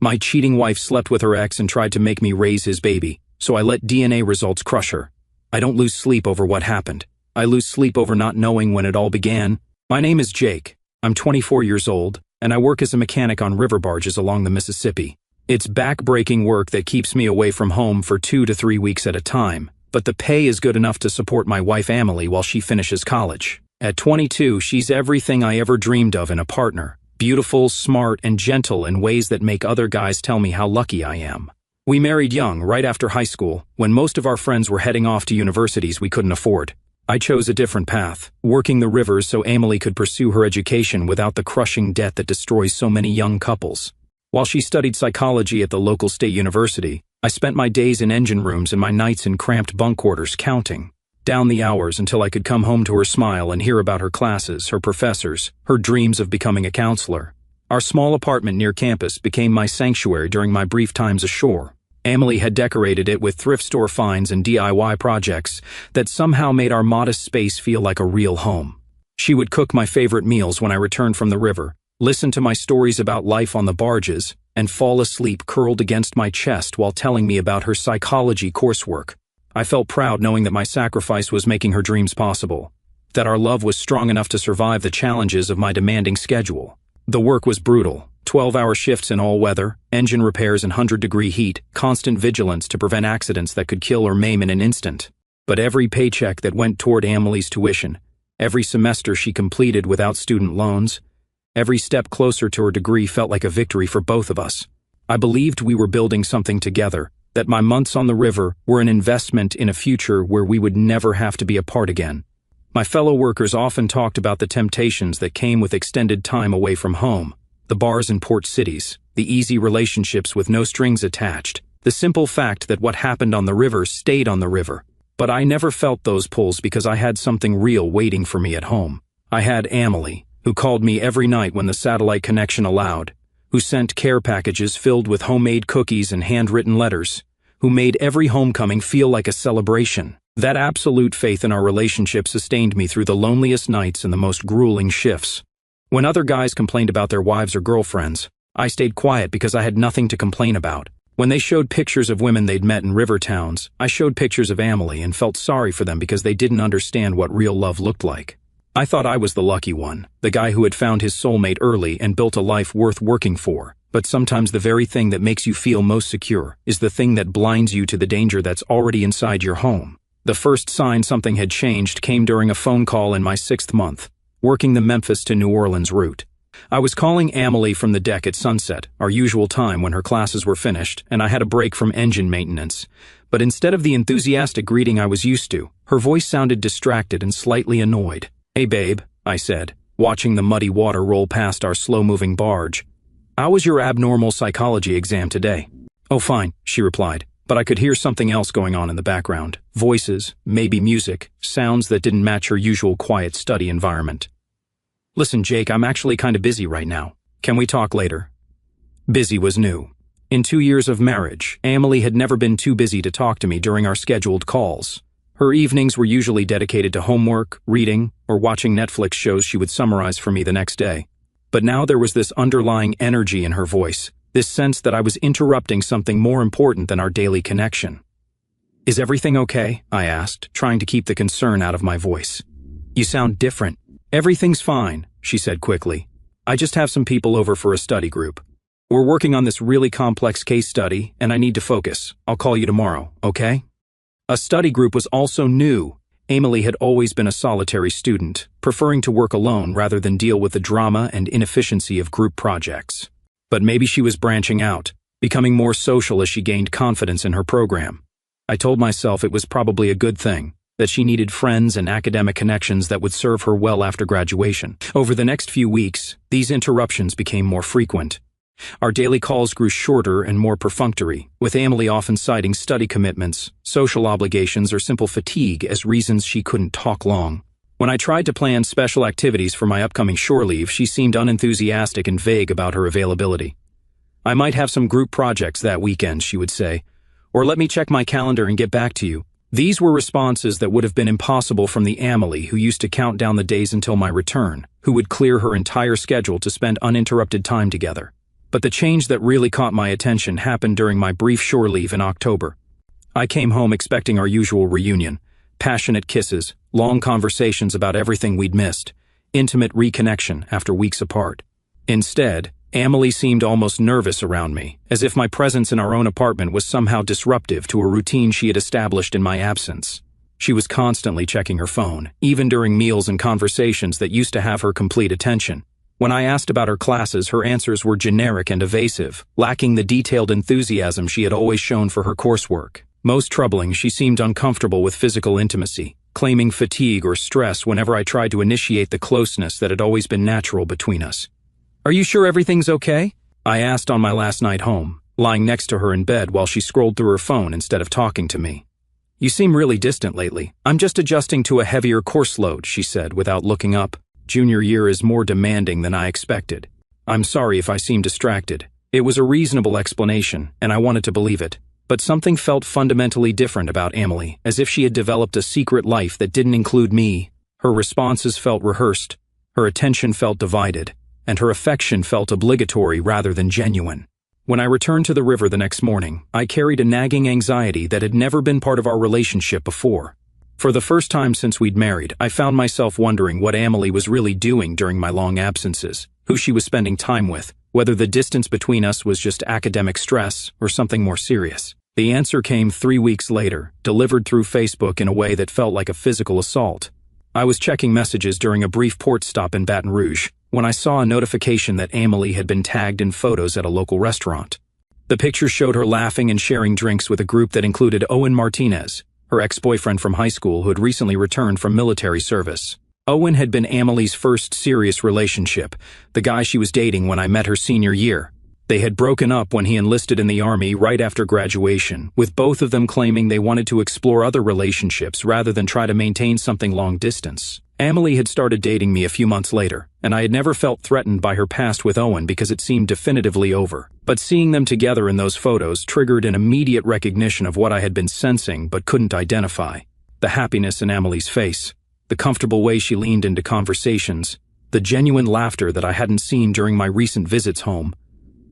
My cheating wife slept with her ex and tried to make me raise his baby, so I let DNA results crush her. I don't lose sleep over what happened. I lose sleep over not knowing when it all began. My name is Jake. I'm 24 years old, and I work as a mechanic on river barges along the Mississippi. It's back-breaking work that keeps me away from home for 2 to 3 weeks at a time, but the pay is good enough to support my wife Emily while she finishes college. At 22, she's everything I ever dreamed of in a partner. Beautiful, smart, and gentle in ways that make other guys tell me how lucky I am. We married young, right after high school, when most of our friends were heading off to universities we couldn't afford. I chose a different path, working the rivers so Emily could pursue her education without the crushing debt that destroys so many young couples. While she studied psychology at the local state university, I spent my days in engine rooms and my nights in cramped bunk quarters counting down the hours until I could come home to her smile and hear about her classes, her professors, her dreams of becoming a counselor. Our small apartment near campus became my sanctuary during my brief times ashore. Emily had decorated it with thrift store finds and DIY projects that somehow made our modest space feel like a real home. She would cook my favorite meals when I returned from the river, listen to my stories about life on the barges, and fall asleep curled against my chest while telling me about her psychology coursework. I felt proud knowing that my sacrifice was making her dreams possible, that our love was strong enough to survive the challenges of my demanding schedule. The work was brutal. 12-hour shifts in all weather, engine repairs in 100-degree heat, constant vigilance to prevent accidents that could kill or maim in an instant. But every paycheck that went toward Emily's tuition, every semester she completed without student loans, every step closer to her degree felt like a victory for both of us. I believed we were building something together, that my months on the river were an investment in a future where we would never have to be apart again. My fellow workers often talked about the temptations that came with extended time away from home. The bars in port cities, the easy relationships with no strings attached, the simple fact that what happened on the river stayed on the river. But I never felt those pulls because I had something real waiting for me at home. I had Emily, who called me every night when the satellite connection allowed, who sent care packages filled with homemade cookies and handwritten letters, who made every homecoming feel like a celebration. That absolute faith in our relationship sustained me through the loneliest nights and the most grueling shifts. When other guys complained about their wives or girlfriends, I stayed quiet because I had nothing to complain about. When they showed pictures of women they'd met in river towns, I showed pictures of Emily and felt sorry for them because they didn't understand what real love looked like. I thought I was the lucky one, the guy who had found his soulmate early and built a life worth working for. But sometimes the very thing that makes you feel most secure is the thing that blinds you to the danger that's already inside your home. The first sign something had changed came during a phone call in my 6th month, working the Memphis to New Orleans route. I was calling Emily from the deck at sunset, our usual time when her classes were finished, and I had a break from engine maintenance. But instead of the enthusiastic greeting I was used to, her voice sounded distracted and slightly annoyed. "Hey babe," I said, watching the muddy water roll past our slow-moving barge. "How was your abnormal psychology exam today?" "Oh, fine," she replied, but I could hear something else going on in the background. Voices, maybe music, sounds that didn't match her usual quiet study environment. "Listen, Jake, I'm actually kind of busy right now. Can we talk later?" Busy was new. In 2 years of marriage, Emily had never been too busy to talk to me during our scheduled calls. Her evenings were usually dedicated to homework, reading, or watching Netflix shows she would summarize for me the next day. But now there was this underlying energy in her voice, this sense that I was interrupting something more important than our daily connection. "Is everything okay?" I asked, trying to keep the concern out of my voice. "You sound different." "Everything's fine," she said quickly. "I just have some people over for a study group. We're working on this really complex case study, and I need to focus. I'll call you tomorrow, okay?" A study group was also new. Emily had always been a solitary student, preferring to work alone rather than deal with the drama and inefficiency of group projects. But maybe she was branching out, becoming more social as she gained confidence in her program. I told myself it was probably a good thing, that she needed friends and academic connections that would serve her well after graduation. Over the next few weeks, these interruptions became more frequent. Our daily calls grew shorter and more perfunctory, with Emily often citing study commitments, social obligations, or simple fatigue as reasons she couldn't talk long. When I tried to plan special activities for my upcoming shore leave, she seemed unenthusiastic and vague about her availability. "I might have some group projects that weekend," she would say, "or let me check my calendar and get back to you." These were responses that would have been impossible from the Emily who used to count down the days until my return, who would clear her entire schedule to spend uninterrupted time together. But the change that really caught my attention happened during my brief shore leave in October. I came home expecting our usual reunion, passionate kisses, long conversations about everything we'd missed, intimate reconnection after weeks apart. Instead, Emily seemed almost nervous around me, as if my presence in our own apartment was somehow disruptive to a routine she had established in my absence. She was constantly checking her phone, even during meals and conversations that used to have her complete attention. When I asked about her classes, her answers were generic and evasive, lacking the detailed enthusiasm she had always shown for her coursework. Most troubling, she seemed uncomfortable with physical intimacy, claiming fatigue or stress whenever I tried to initiate the closeness that had always been natural between us. "Are you sure everything's okay?" I asked on my last night home, lying next to her in bed while she scrolled through her phone instead of talking to me. "You seem really distant lately." "I'm just adjusting to a heavier course load," she said without looking up. "Junior year is more demanding than I expected. I'm sorry if I seem distracted." It was a reasonable explanation, and I wanted to believe it. But something felt fundamentally different about Emily, as if she had developed a secret life that didn't include me. Her responses felt rehearsed, her attention felt divided, and her affection felt obligatory rather than genuine. When I returned to the river the next morning, I carried a nagging anxiety that had never been part of our relationship before. For the first time since we'd married, I found myself wondering what Emily was really doing during my long absences, who she was spending time with, whether the distance between us was just academic stress or something more serious. The answer came 3 weeks later, delivered through Facebook in a way that felt like a physical assault. I was checking messages during a brief port stop in Baton Rouge when I saw a notification that Emily had been tagged in photos at a local restaurant. The picture showed her laughing and sharing drinks with a group that included Owen Martinez, her ex-boyfriend from high school who had recently returned from military service. Owen had been Emily's first serious relationship, the guy she was dating when I met her senior year. They had broken up when he enlisted in the Army right after graduation, with both of them claiming they wanted to explore other relationships rather than try to maintain something long distance. Emily had started dating me a few months later, and I had never felt threatened by her past with Owen because it seemed definitively over. But seeing them together in those photos triggered an immediate recognition of what I had been sensing but couldn't identify. The happiness in Emily's face, the comfortable way she leaned into conversations, the genuine laughter that I hadn't seen during my recent visits home.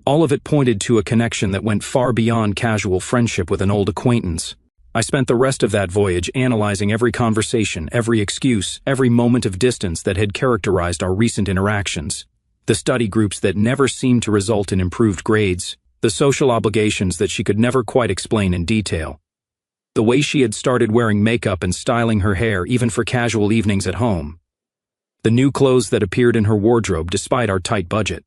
All of it pointed to a connection that went far beyond casual friendship with an old acquaintance. I spent the rest of that voyage analyzing every conversation, every excuse, every moment of distance that had characterized our recent interactions. The study groups that never seemed to result in improved grades, the social obligations that she could never quite explain in detail. The way she had started wearing makeup and styling her hair even for casual evenings at home. The new clothes that appeared in her wardrobe despite our tight budget.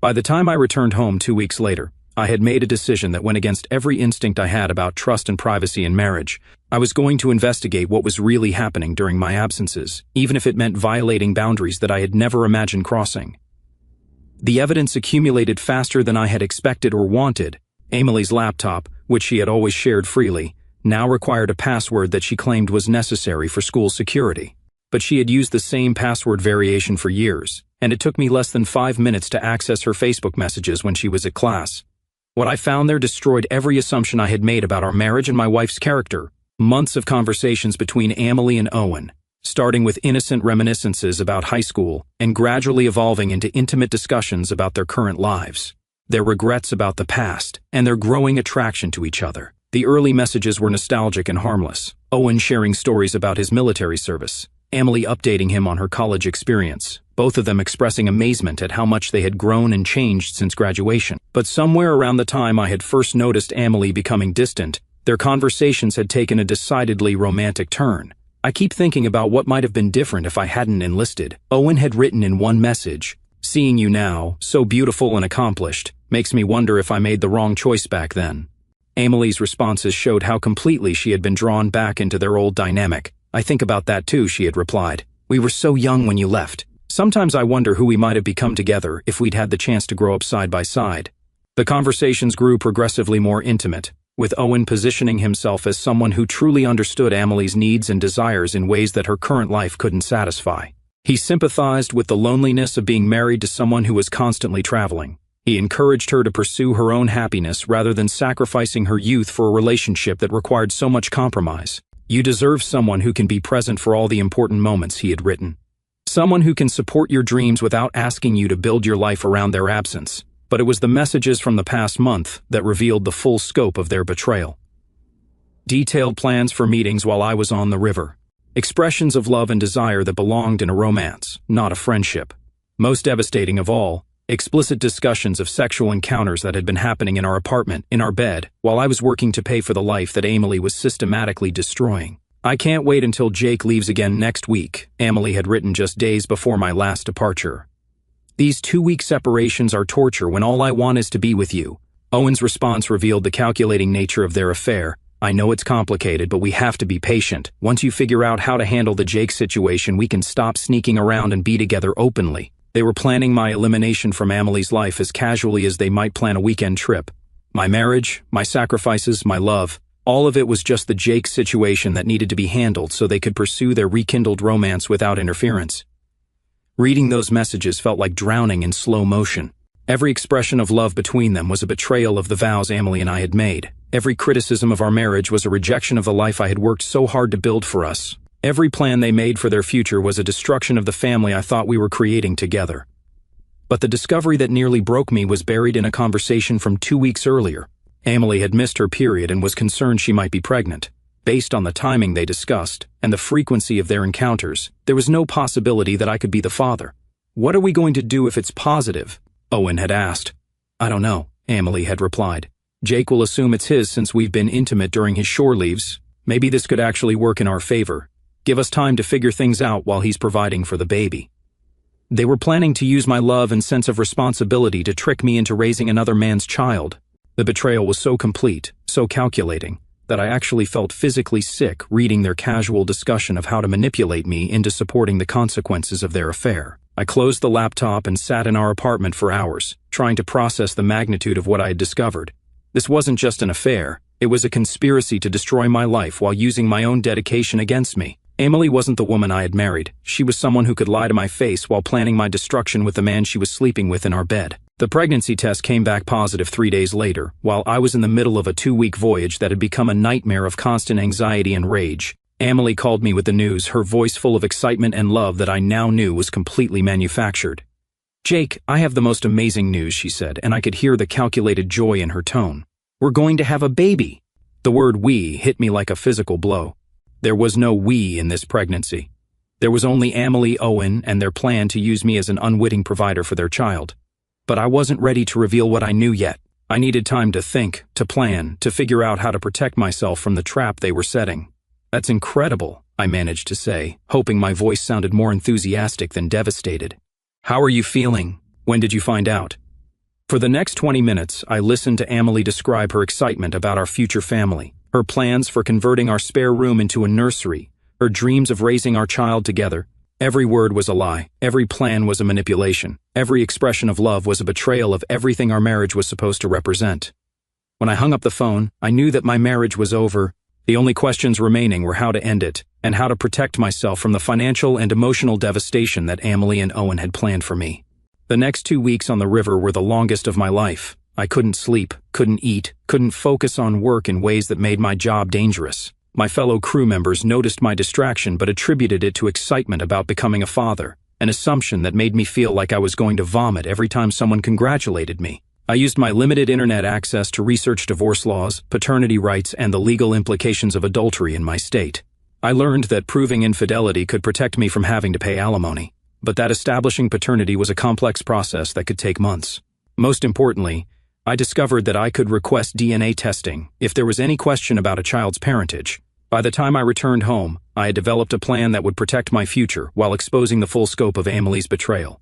By the time I returned home 2 weeks later, I had made a decision that went against every instinct I had about trust and privacy in marriage. I was going to investigate what was really happening during my absences, even if it meant violating boundaries that I had never imagined crossing. The evidence accumulated faster than I had expected or wanted. Emily's laptop, which she had always shared freely, now required a password that she claimed was necessary for school security. But she had used the same password variation for years, and it took me less than 5 minutes to access her Facebook messages when she was at class. What I found there destroyed every assumption I had made about our marriage and my wife's character. Months of conversations between Emily and Owen, starting with innocent reminiscences about high school and gradually evolving into intimate discussions about their current lives, their regrets about the past, and their growing attraction to each other. The early messages were nostalgic and harmless, Owen sharing stories about his military service, Emily updating him on her college experience, both of them expressing amazement at how much they had grown and changed since graduation. But somewhere around the time I had first noticed Emily becoming distant, their conversations had taken a decidedly romantic turn. I keep thinking about what might have been different if I hadn't enlisted. Owen had written in one message, "Seeing you now, so beautiful and accomplished, makes me wonder if I made the wrong choice back then." Emily's responses showed how completely she had been drawn back into their old dynamic. "I think about that too," she had replied. "We were so young when you left. Sometimes I wonder who we might have become together if we'd had the chance to grow up side by side." The conversations grew progressively more intimate, with Owen positioning himself as someone who truly understood Emily's needs and desires in ways that her current life couldn't satisfy. He sympathized with the loneliness of being married to someone who was constantly traveling. He encouraged her to pursue her own happiness rather than sacrificing her youth for a relationship that required so much compromise. "You deserve someone who can be present for all the important moments," he had written. "Someone who can support your dreams without asking you to build your life around their absence." but it was the messages from the past month that revealed the full scope of their betrayal. Detailed plans for meetings while I was on the river. Expressions of love and desire that belonged in a romance, not a friendship. Most devastating of all, explicit discussions of sexual encounters that had been happening in our apartment, in our bed, while I was working to pay for the life that Emily was systematically destroying. "I can't wait until Jake leaves again next week," Emily had written just days before my last departure. "These 2-week separations are torture when all I want is to be with you." Owen's response revealed the calculating nature of their affair. "I know it's complicated, but we have to be patient. Once you figure out how to handle the Jake situation, we can stop sneaking around and be together openly." They were planning my elimination from Emily's life as casually as they might plan a weekend trip. My marriage, my sacrifices, my love, all of it was just the Jake situation that needed to be handled so they could pursue their rekindled romance without interference. Reading those messages felt like drowning in slow motion. Every expression of love between them was a betrayal of the vows Emily and I had made. Every criticism of our marriage was a rejection of the life I had worked so hard to build for us. Every plan they made for their future was a destruction of the family I thought we were creating together. But the discovery that nearly broke me was buried in a conversation from 2 weeks earlier. Emily had missed her period and was concerned she might be pregnant. Based on the timing they discussed and the frequency of their encounters, there was no possibility that I could be the father. "What are we going to do if it's positive?" Owen had asked. "I don't know," Emily had replied. "Jake will assume it's his since we've been intimate during his shore leaves. Maybe this could actually work in our favor. Give us time to figure things out while he's providing for the baby." They were planning to use my love and sense of responsibility to trick me into raising another man's child. The betrayal was so complete, so calculating, that I actually felt physically sick reading their casual discussion of how to manipulate me into supporting the consequences of their affair. I closed the laptop and sat in our apartment for hours, trying to process the magnitude of what I had discovered. This wasn't just an affair, it was a conspiracy to destroy my life while using my own dedication against me. Emily wasn't the woman I had married. She was someone who could lie to my face while planning my destruction with the man she was sleeping with in our bed. The pregnancy test came back positive 3 days later, while I was in the middle of a 2-week voyage that had become a nightmare of constant anxiety and rage. Emily called me with the news, her voice full of excitement and love that I now knew was completely manufactured. "Jake, I have the most amazing news," she said, and I could hear the calculated joy in her tone. "We're going to have a baby." The word "we" hit me like a physical blow. There was no "we" in this pregnancy. There was only Emily, Owen, and their plan to use me as an unwitting provider for their child. But I wasn't ready to reveal what I knew yet. I needed time to think, to plan, to figure out how to protect myself from the trap they were setting. "That's incredible," I managed to say, hoping my voice sounded more enthusiastic than devastated. "How are you feeling? When did you find out?" For the next 20 minutes, I listened to Emily describe her excitement about our future family, her plans for converting our spare room into a nursery, her dreams of raising our child together. Every word was a lie, every plan was a manipulation, every expression of love was a betrayal of everything our marriage was supposed to represent. When I hung up the phone, I knew that my marriage was over. The only questions remaining were how to end it, and how to protect myself from the financial and emotional devastation that Emily and Owen had planned for me. The next 2 weeks on the river were the longest of my life. I couldn't sleep, couldn't eat, couldn't focus on work in ways that made my job dangerous. My fellow crew members noticed my distraction but attributed it to excitement about becoming a father, an assumption that made me feel like I was going to vomit every time someone congratulated me. I used my limited internet access to research divorce laws, paternity rights, and the legal implications of adultery in my state. I learned that proving infidelity could protect me from having to pay alimony, but that establishing paternity was a complex process that could take months. Most importantly, I discovered that I could request DNA testing if there was any question about a child's parentage. By the time I returned home, I had developed a plan that would protect my future while exposing the full scope of Emily's betrayal.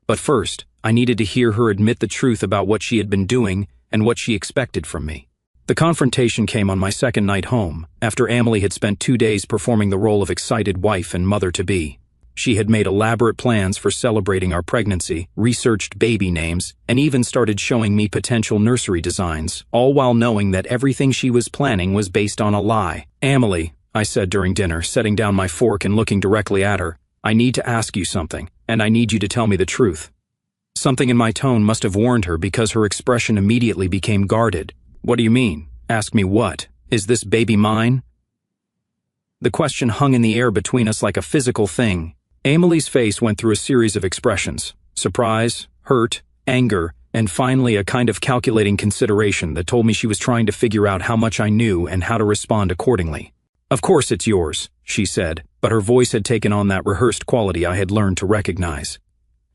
But first, I needed to hear her admit the truth about what she had been doing and what she expected from me. The confrontation came on my second night home, after Emily had spent 2 days performing the role of excited wife and mother-to-be. She had made elaborate plans for celebrating our pregnancy, researched baby names, and even started showing me potential nursery designs, all while knowing that everything she was planning was based on a lie. "Emily," I said during dinner, setting down my fork and looking directly at her, "I need to ask you something, and I need you to tell me the truth." Something in my tone must have warned her because her expression immediately became guarded. "What do you mean? Ask me what? Is this baby mine?" The question hung in the air between us like a physical thing. Emily's face went through a series of expressions: surprise, hurt, anger, and finally a kind of calculating consideration that told me she was trying to figure out how much I knew and how to respond accordingly. "Of course it's yours," she said, but her voice had taken on that rehearsed quality I had learned to recognize.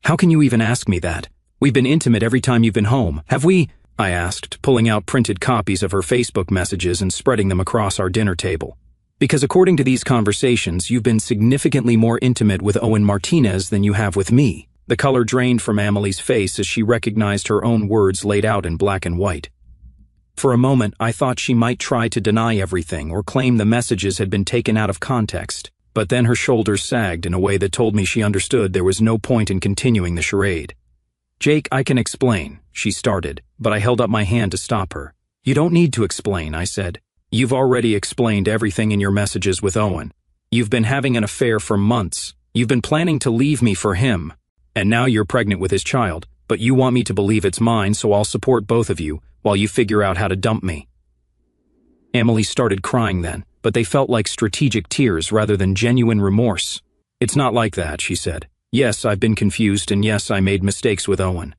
"How can you even ask me that? We've been intimate every time you've been home, have we?" I asked, pulling out printed copies of her Facebook messages and spreading them across our dinner table. "Because according to these conversations, you've been significantly more intimate with Owen Martinez than you have with me." The color drained from Amelie's face as she recognized her own words laid out in black and white. For a moment, I thought she might try to deny everything or claim the messages had been taken out of context, but then her shoulders sagged in a way that told me she understood there was no point in continuing the charade. "Jake, I can explain," she started, but I held up my hand to stop her. "You don't need to explain," I said. "You've already explained everything in your messages with Owen. You've been having an affair for months. You've been planning to leave me for him. And now you're pregnant with his child, but you want me to believe it's mine, so I'll support both of you while you figure out how to dump me." Amelie started crying then, but they felt like strategic tears rather than genuine remorse. "It's not like that," she said. "Yes, I've been confused, and yes, I made mistakes with Owen.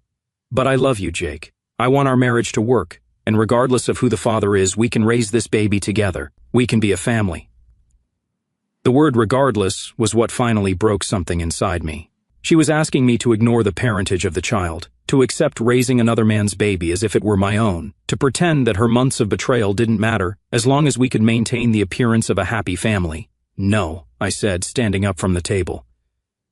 But I love you, Jake. I want our marriage to work, and regardless of who the father is, we can raise this baby together. We can be a family." The word regardless was what finally broke something inside me. She was asking me to ignore the parentage of the child, to accept raising another man's baby as if it were my own, to pretend that her months of betrayal didn't matter as long as we could maintain the appearance of a happy family. "No," I said, standing up from the table.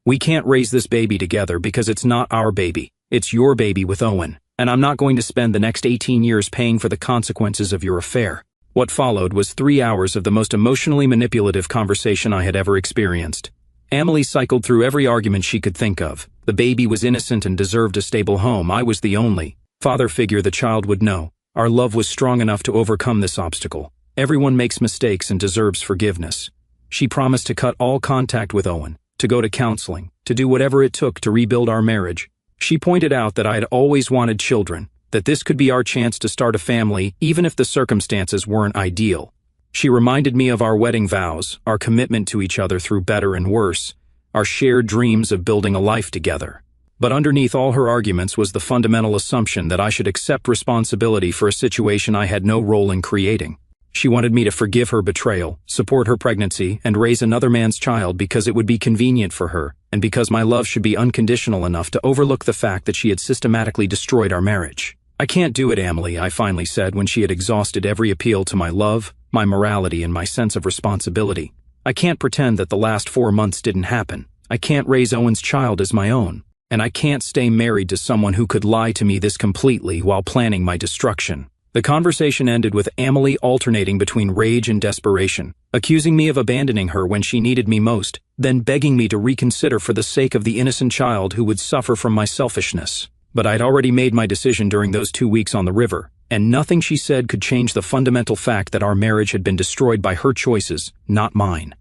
"We can't raise this baby together because it's not our baby. It's your baby with Owen, and I'm not going to spend the next 18 years paying for the consequences of your affair." What followed was 3 hours of the most emotionally manipulative conversation I had ever experienced. Amelie cycled through every argument she could think of. The baby was innocent and deserved a stable home. I was the only father figure the child would know. Our love was strong enough to overcome this obstacle. Everyone makes mistakes and deserves forgiveness. She promised to cut all contact with Owen, to go to counseling, to do whatever it took to rebuild our marriage. She pointed out that I had always wanted children, that this could be our chance to start a family even if the circumstances weren't ideal. She reminded me of our wedding vows, our commitment to each other through better and worse, our shared dreams of building a life together. But underneath all her arguments was the fundamental assumption that I should accept responsibility for a situation I had no role in creating. She wanted me to forgive her betrayal, support her pregnancy, and raise another man's child because it would be convenient for her, and because my love should be unconditional enough to overlook the fact that she had systematically destroyed our marriage. "I can't do it, Amelie," I finally said when she had exhausted every appeal to my love, my morality, and my sense of responsibility. "I can't pretend that the last 4 months didn't happen. I can't raise Owen's child as my own. And I can't stay married to someone who could lie to me this completely while planning my destruction." The conversation ended with Amelie alternating between rage and desperation, accusing me of abandoning her when she needed me most, then begging me to reconsider for the sake of the innocent child who would suffer from my selfishness. But I'd already made my decision during those 2 weeks on the river, and nothing she said could change the fundamental fact that our marriage had been destroyed by her choices, not mine.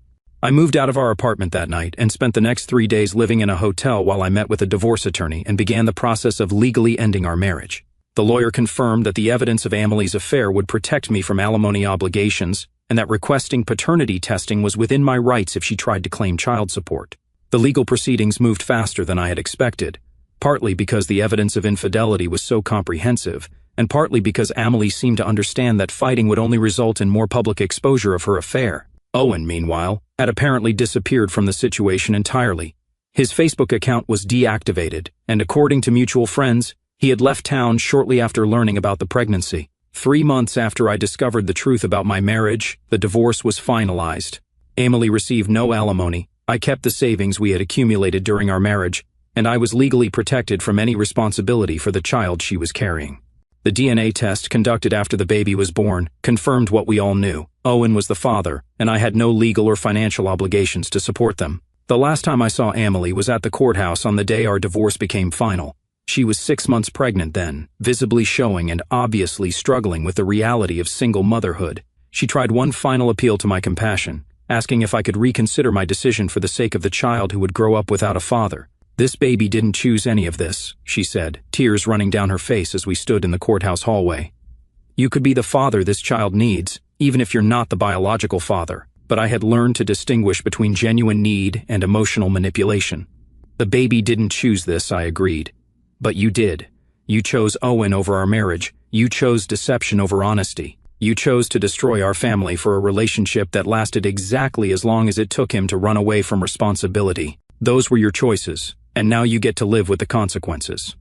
I moved out of our apartment that night and spent the next 3 days living in a hotel while I met with a divorce attorney and began the process of legally ending our marriage. The lawyer confirmed that the evidence of Amelie's affair would protect me from alimony obligations and that requesting paternity testing was within my rights if she tried to claim child support. The legal proceedings moved faster than I had expected, partly because the evidence of infidelity was so comprehensive, and partly because Amelie seemed to understand that fighting would only result in more public exposure of her affair. Owen, meanwhile, had apparently disappeared from the situation entirely. His Facebook account was deactivated, and according to mutual friends, he had left town shortly after learning about the pregnancy. 3 months after I discovered the truth about my marriage, the divorce was finalized. Amelie received no alimony. I kept the savings we had accumulated during our marriage, and I was legally protected from any responsibility for the child she was carrying. The DNA test conducted after the baby was born confirmed what we all knew. Owen was the father, and I had no legal or financial obligations to support them. The last time I saw Amelie was at the courthouse on the day our divorce became final. She was 6 months pregnant then, visibly showing and obviously struggling with the reality of single motherhood. She tried one final appeal to my compassion, asking if I could reconsider my decision for the sake of the child who would grow up without a father. "This baby didn't choose any of this," she said, tears running down her face as we stood in the courthouse hallway. "You could be the father this child needs, even if you're not the biological father." But I had learned to distinguish between genuine need and emotional manipulation. "The baby didn't choose this," I agreed. "But you did. You chose Owen over our marriage. You chose deception over honesty. You chose to destroy our family for a relationship that lasted exactly as long as it took him to run away from responsibility. Those were your choices, and now you get to live with the consequences.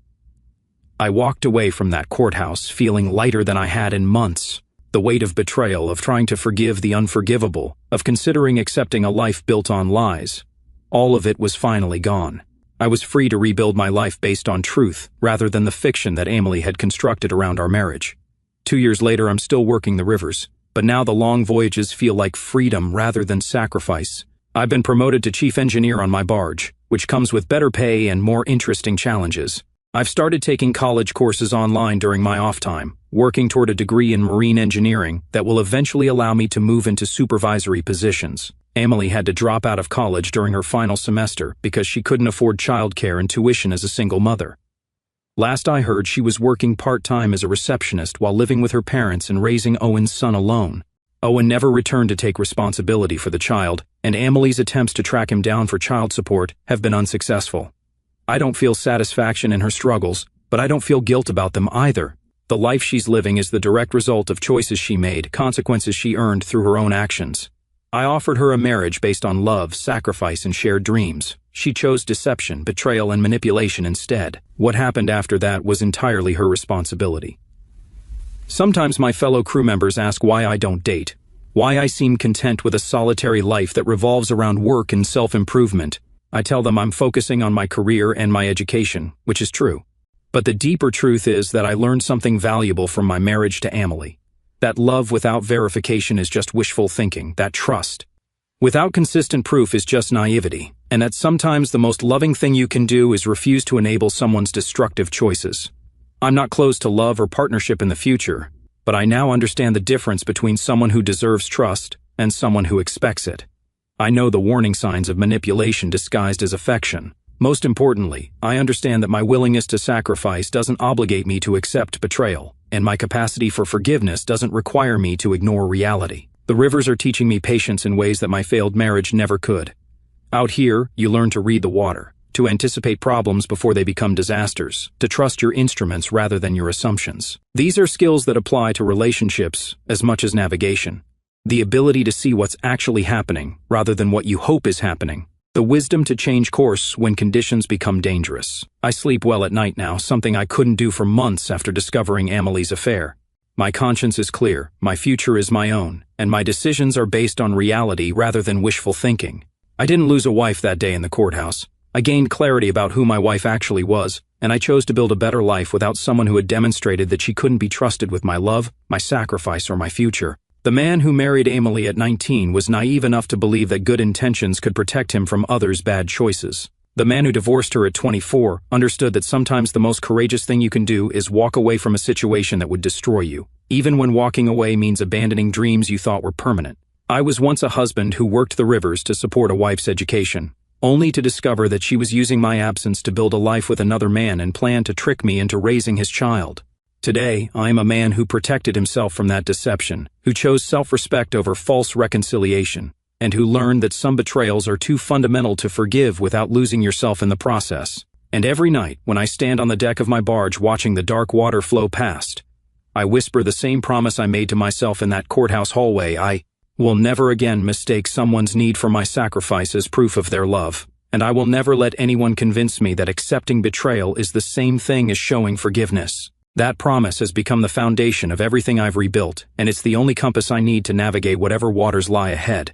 I walked away from that courthouse feeling lighter than I had in months. The weight of betrayal, of trying to forgive the unforgivable, of considering accepting a life built on lies. All of it was finally gone. I was free to rebuild my life based on truth, rather than the fiction that Emily had constructed around our marriage. 2 years later, I'm still working the rivers, but now the long voyages feel like freedom rather than sacrifice. I've been promoted to chief engineer on my barge, which comes with better pay and more interesting challenges. I've started taking college courses online during my off time, working toward a degree in marine engineering that will eventually allow me to move into supervisory positions. Emily had to drop out of college during her final semester because she couldn't afford childcare and tuition as a single mother. Last I heard, she was working part-time as a receptionist while living with her parents and raising Owen's son alone. Owen never returned to take responsibility for the child, and Emily's attempts to track him down for child support have been unsuccessful. I don't feel satisfaction in her struggles, but I don't feel guilt about them either. The life she's living is the direct result of choices she made, consequences she earned through her own actions. I offered her a marriage based on love, sacrifice, and shared dreams. She chose deception, betrayal, and manipulation instead. What happened after that was entirely her responsibility. Sometimes my fellow crew members ask why I don't date, why I seem content with a solitary life that revolves around work and self-improvement. I tell them I'm focusing on my career and my education, which is true. But the deeper truth is that I learned something valuable from my marriage to Emily. That love without verification is just wishful thinking, that trust without consistent proof is just naivety, and that sometimes the most loving thing you can do is refuse to enable someone's destructive choices. I'm not closed to love or partnership in the future, but I now understand the difference between someone who deserves trust and someone who expects it. I know the warning signs of manipulation disguised as affection. Most importantly, I understand that my willingness to sacrifice doesn't obligate me to accept betrayal, and my capacity for forgiveness doesn't require me to ignore reality. The rivers are teaching me patience in ways that my failed marriage never could. Out here, you learn to read the water, to anticipate problems before they become disasters, to trust your instruments rather than your assumptions. These are skills that apply to relationships as much as navigation. The ability to see what's actually happening rather than what you hope is happening. The wisdom to change course when conditions become dangerous. I sleep well at night now, something I couldn't do for months after discovering Emily's affair. My conscience is clear, my future is my own, and my decisions are based on reality rather than wishful thinking. I didn't lose a wife that day in the courthouse. I gained clarity about who my wife actually was, and I chose to build a better life without someone who had demonstrated that she couldn't be trusted with my love, my sacrifice, or my future. The man who married Emily at 19 was naive enough to believe that good intentions could protect him from others' bad choices. The man who divorced her at 24 understood that sometimes the most courageous thing you can do is walk away from a situation that would destroy you, even when walking away means abandoning dreams you thought were permanent. I was once a husband who worked the rivers to support a wife's education, only to discover that she was using my absence to build a life with another man and planned to trick me into raising his child. Today, I am a man who protected himself from that deception, who chose self-respect over false reconciliation, and who learned that some betrayals are too fundamental to forgive without losing yourself in the process. And every night, when I stand on the deck of my barge watching the dark water flow past, I whisper the same promise I made to myself in that courthouse hallway: I will never again mistake someone's need for my sacrifice as proof of their love, and I will never let anyone convince me that accepting betrayal is the same thing as showing forgiveness. That promise has become the foundation of everything I've rebuilt, and it's the only compass I need to navigate whatever waters lie ahead.